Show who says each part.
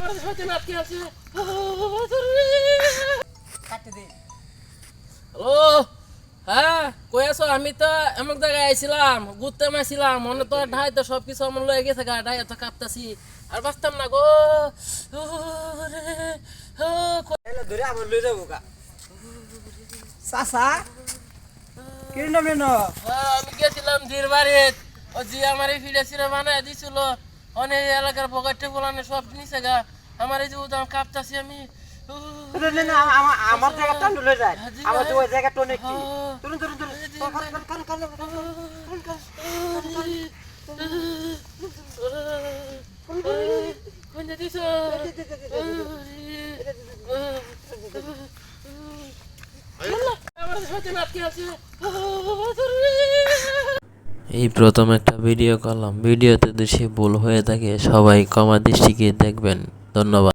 Speaker 1: আমার সাথে নাটকে আছে। হ্যালো, হ্যাঁ কই আছো? আমি তো এমন জায়গায় আইছিলাম, ঘুরতে মাইছিলাম, মনে তো ঢাই তো সবকিছু আমার লয়ে গেছে গা, ঢাই তো কাঁপতাছি আর বাঁচতাম না গো।
Speaker 2: ধরে আমার লই যাবো গা চাচা কিরম নেন
Speaker 1: আমি গেছিলাম জির বাড়িত, ও জি আমার এই ফিডে সিরে বানায় দিছিল, অনেক এলাকার পকেটে ফোলানে সব নিচে গা, আমার এই যে উদাম কাঁপতাছি আমি।
Speaker 2: আমার জায়গা টান লই যায় আমার তো ওই জায়গা টনে কি তুরুন তুরুন তুরুন
Speaker 1: কোন দিছ? আমার সাথে নাটকে আছে।
Speaker 3: এই প্রথম একটা ভিডিও করলাম, ভিডিওতে যদি ভুল হয়ে থাকে সবাই ক্ষমা দৃষ্টিতে দেখবেন। ধন্যবাদ।